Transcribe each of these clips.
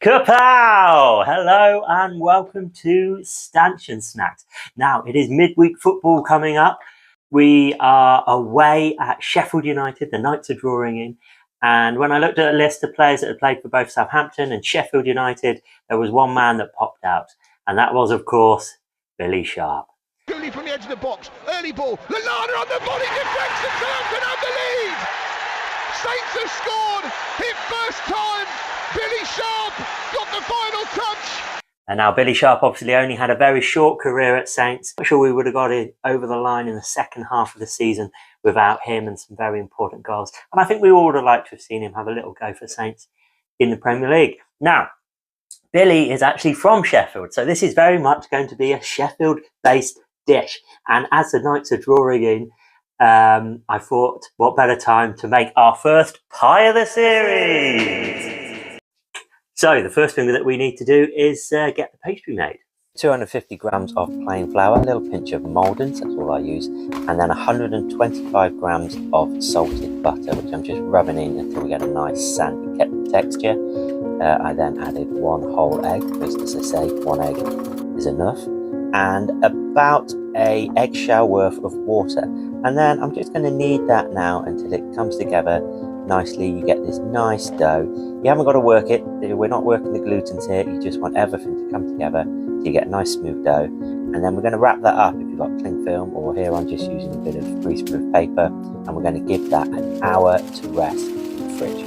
Kapow! Hello and welcome to Stanchion Snacks. Now, it is midweek football coming up. We are away at Sheffield United. The Knights are drawing in. And when I looked at a list of players that had played for both Southampton and Sheffield United, there was one man that popped out. And that was, of course, Billy Sharp. Cooley from the edge of the box. Early ball. Lallana on the body deflection. Southampton have the lead. Saints have scored. Hit first time. Billy Sharp got the final touch. And now Billy Sharp obviously only had a very short career at Saints. I'm sure we would have got it over the line in the second half of the season without him and some very important goals. And I think we all would have liked to have seen him have a little go for Saints in the Premier League. Now, Billy is actually from Sheffield, so this is very much going to be a Sheffield-based dish. And as the Knights are drawing in, I thought, what better time to make our first pie of the series? So the first thing that we need to do is get the pastry made. 250 grams of plain flour, a little pinch of Maldon's, that's all I use, and then 125 grams of salted butter, which I'm just rubbing in until we get a nice sandy texture. I then added one whole egg, because as I say, one egg is enough, and about an eggshell worth of water. And then I'm just going to knead that now until it comes together nicely. You get this nice dough. You haven't got to work it. We're not working the glutens here. You just want everything to come together so you get a nice smooth dough. And then we're going to wrap that up if you've got cling film, or here I'm just using a bit of greaseproof paper, and we're going to give that an hour to rest in the fridge.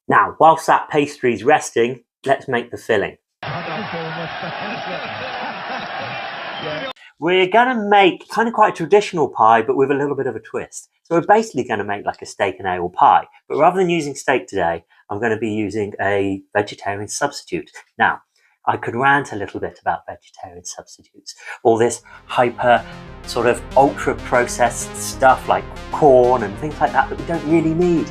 Now, whilst that pastry's resting, let's make the filling. We're going to make kind of quite a traditional pie, but with a little bit of a twist. So we're basically going to make like a steak and ale pie. But rather than using steak today, I'm going to be using a vegetarian substitute. Now, I could rant a little bit about vegetarian substitutes. All this hyper sort of ultra processed stuff like corn and things like that we don't really need.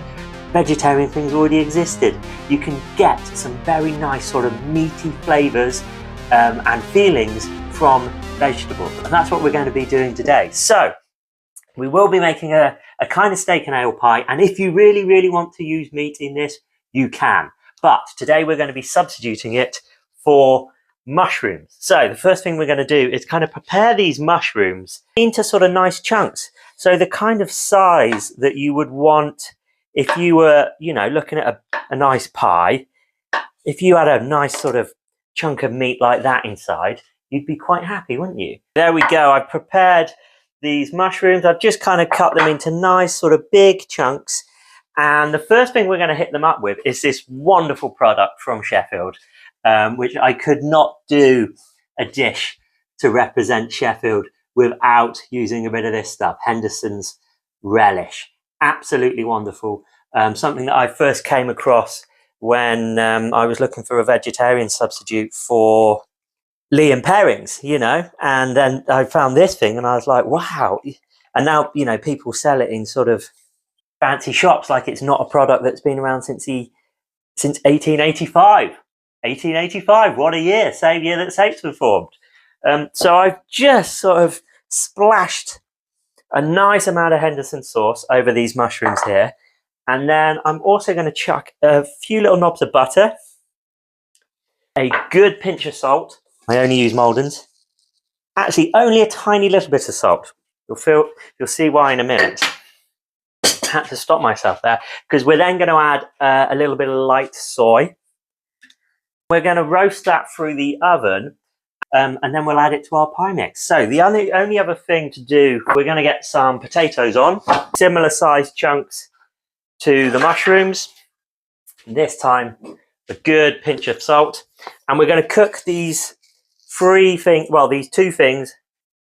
Vegetarian things already existed. You can get some very nice sort of meaty flavours and feelings from vegetables, and that's what we're going to be doing today. So we will be making a kind of steak and ale pie, and if you really want to use meat in this, you can, but today we're going to be substituting it for mushrooms. So the first thing we're going to do is kind of prepare these mushrooms into sort of nice chunks, so the kind of size that you would want if you were, you know, looking at a nice pie. If you had a nice sort of chunk of meat like that inside, you'd be quite happy, wouldn't you? There we go. I've prepared these mushrooms. I've just kind of cut them into nice sort of big chunks. And the first thing we're going to hit them up with is this wonderful product from Sheffield, which I could not do a dish to represent Sheffield without using a bit of this stuff. Henderson's Relish. Absolutely wonderful. Something that I first came across when I was looking for a vegetarian substitute for Liam pairings, you know, and then I found this thing and I was like, wow. And now, you know, people sell it in sort of fancy shops like it's not a product that's been around since 1885. 1885, what a year, same year that Saints were formed. So I've just sort of splashed a nice amount of Henderson sauce over these mushrooms here. And then I'm also going to chuck a few little knobs of butter, a good pinch of salt. I only use Maldon's. Actually, only a tiny little bit of salt. You'll see why in a minute. I had to stop myself there, because we're then going to add a little bit of light soy. We're going to roast that through the oven, and then we'll add it to our pie mix. So the only other thing to do, we're going to get some potatoes on, similar sized chunks to the mushrooms. This time, a good pinch of salt, and we're going to cook these these two things,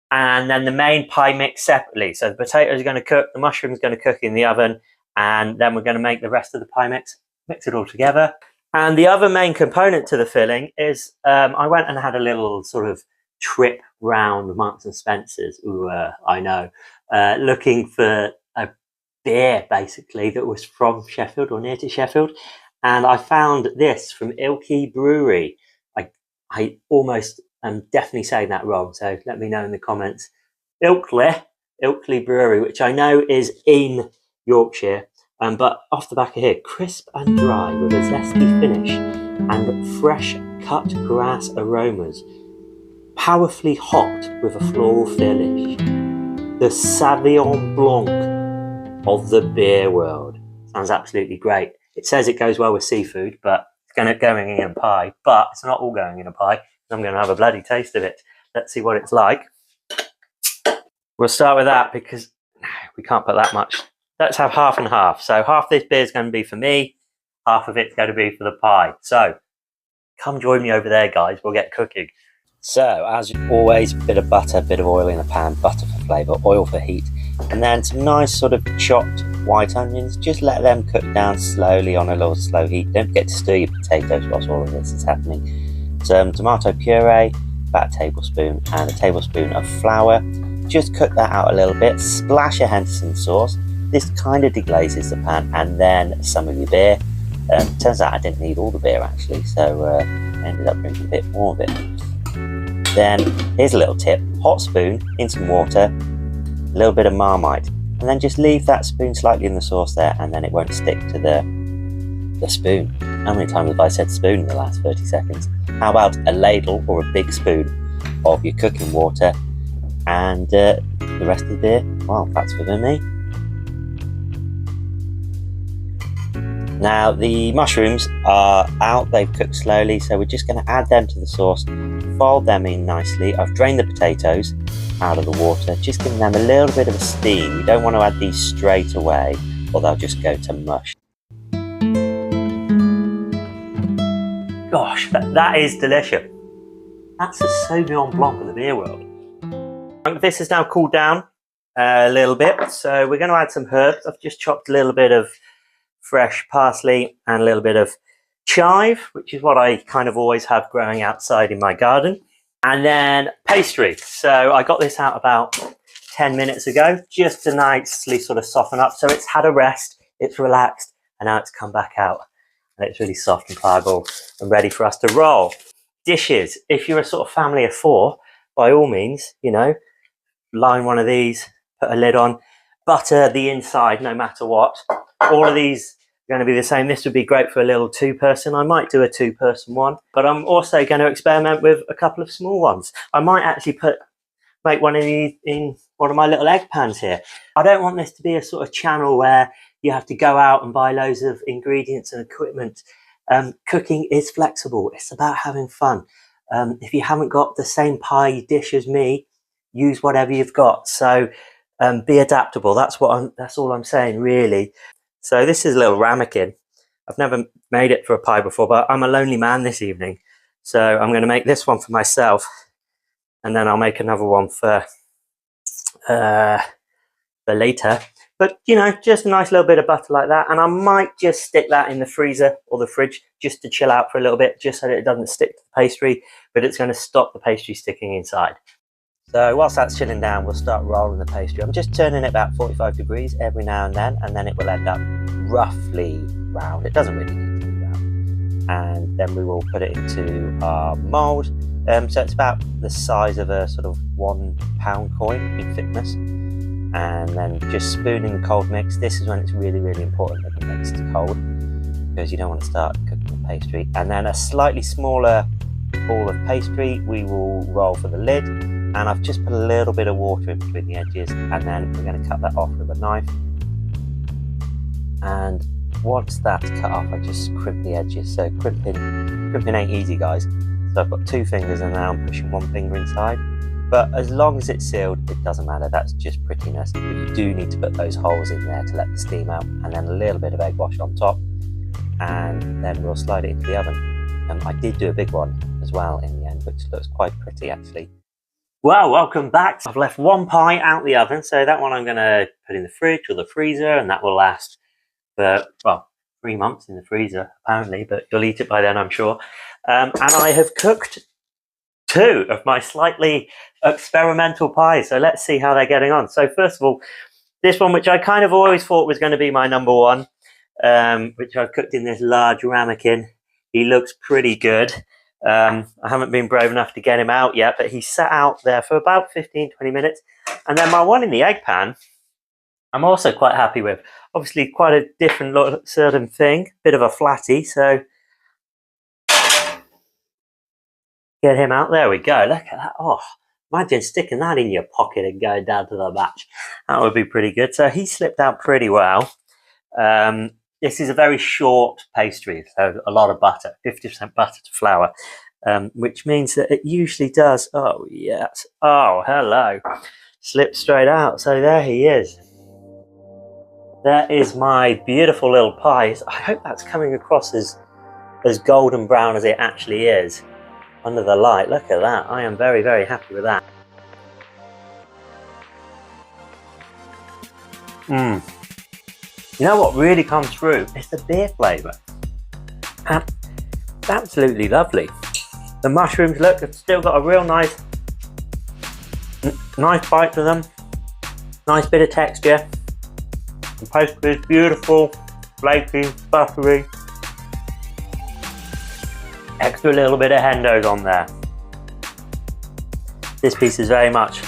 and then the main pie mix separately. So the potatoes are going to cook, the mushrooms are going to cook in the oven, and then we're going to make the rest of the pie mix it all together. And the other main component to the filling is I went and had a little sort of trip round Marks and Spencer's. I know, looking for a beer basically that was from Sheffield or near to Sheffield, and I found this from Ilkley Brewery. I almost am definitely saying that wrong, so let me know in the comments. Ilkley Brewery, which I know is in Yorkshire. But off the back of here, crisp and dry with a zesty finish and fresh cut grass aromas. Powerfully hopped with a floral finish. The Sauvignon Blanc of the beer world. Sounds absolutely great. It says it goes well with seafood, but it's going in a pie. But it's not all going in a pie. I'm going to have a bloody taste of it. Let's see what it's like. We'll start with that because we can't put that much. Let's have half and half. So half this beer is going to be for me, half of it's going to be for the pie. So come join me over there, guys. We'll get cooking. So as always, bit of butter, bit of oil in the pan, butter for flavour, oil for heat, and then some nice sort of chopped white onions. Just let them cook down slowly on a little slow heat. Don't forget to stir your potatoes whilst all of this is happening. Some tomato puree, about a tablespoon, and a tablespoon of flour. Just cook that out a little bit, splash a Henderson sauce. This kind of deglazes the pan, and then some of your beer. Turns out I didn't need all the beer actually, so I ended up drinking a bit more of it. Then here's a little tip: hot spoon in some water, a little bit of Marmite, and then just leave that spoon slightly in the sauce there, and then it won't stick to the spoon. How many times have I said spoon in the last 30 seconds? How about a ladle or a big spoon of your cooking water, and the rest of the beer? Well, that's for me. Now the mushrooms are out, they've cooked slowly, so we're just going to add them to the sauce, fold them in nicely. I've drained the potatoes out of the water, just giving them a little bit of a steam. You don't want to add these straight away or they'll just go to mush. Gosh, that is delicious. That's the Sauvignon Blanc of the beer world. This has now cooled down a little bit, so we're going to add some herbs. I've just chopped a little bit of fresh parsley and a little bit of chive, which is what I kind of always have growing outside in my garden. And then pastry. So I got this out about 10 minutes ago, just to nicely sort of soften up. So it's had a rest, it's relaxed, and now it's come back out. And it's really soft and pliable and ready for us to roll. Dishes. If you're a sort of family of 4, by all means, you know, line one of these, put a lid on, butter the inside no matter what. All of these are going to be the same. This would be great for a little 2-person. I might do a 2-person one, but I'm also going to experiment with a couple of small ones. I might actually make one of these in one of my little egg pans here. I don't want this to be a sort of channel where you have to go out and buy loads of ingredients and equipment. Cooking is flexible. It's about having fun. If you haven't got the same pie dish as me, use whatever you've got. So be adaptable. That's all I'm saying, really. So this is a little ramekin. I've never made it for a pie before, but I'm a lonely man this evening. So I'm going to make this one for myself, and then I'll make another one for later. But, you know, just a nice little bit of butter like that. And I might just stick that in the freezer or the fridge just to chill out for a little bit, just so that it doesn't stick to the pastry, but it's going to stop the pastry sticking inside. So whilst that's chilling down, we'll start rolling the pastry. I'm just turning it about 45 degrees every now and then it will end up roughly round. It doesn't really need to be round. And then we will put it into our mould. So it's about the size of a sort of £1 coin in thickness. And then just spooning the cold mix. This is when it's really, really important that the mix is cold, because you don't want to start cooking the pastry. And then a slightly smaller ball of pastry we will roll for the lid. And I've just put a little bit of water in between the edges, and then we're going to cut that off with a knife. And once that's cut off, I just crimp the edges. So crimping ain't easy, guys. So I've got 2 fingers and now I'm pushing 1 finger inside. But as long as it's sealed, it doesn't matter. That's just prettiness. But you do need to put those holes in there to let the steam out, and then a little bit of egg wash on top. And then we'll slide it into the oven. I did do a big one as well in the end, which looks quite pretty actually. Well, welcome back. I've left 1 pie out the oven, so that one I'm going to put in the fridge or the freezer, and that will last for, well, 3 months in the freezer apparently, but you'll eat it by then, I'm sure. And I have cooked 2 of my slightly experimental pies, so let's see how they're getting on. So first of all, this one, which I kind of always thought was going to be my number 1, which I've cooked in this large ramekin. He looks pretty good. I haven't been brave enough to get him out yet, but he sat out there for about 15-20 minutes. And then my one in the egg pan, I'm also quite happy with. Obviously quite a different look, certain thing, bit of a flatty, so get him out. There we go. Look at that. Oh, imagine sticking that in your pocket and going down to the match. That would be pretty good. So he slipped out pretty well. This is a very short pastry, so a lot of butter, 50% butter to flour, which means that it usually does. Oh, yes. Oh, hello. Slip straight out. So there he is. That is my beautiful little pie. I hope that's coming across as golden brown as it actually is under the light. Look at that. I am very, very happy with that. You know what really comes through? It's the beer flavour. Absolutely lovely. The mushrooms, look, have still got a real nice bite to them. Nice bit of texture. The pastry is beautiful, flaky, buttery. Extra little bit of hendos on there. This piece is very much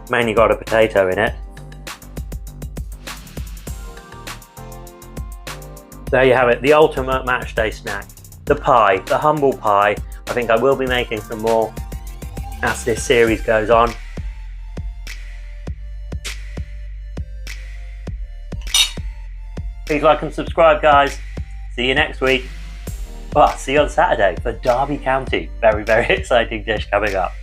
mainly got a potato in it. There you have it, the ultimate match day snack. The pie, the humble pie. I think I will be making some more as this series goes on. Please like and subscribe, guys. See you next week. Well, see you on Saturday for Derby County. Very, very exciting dish coming up.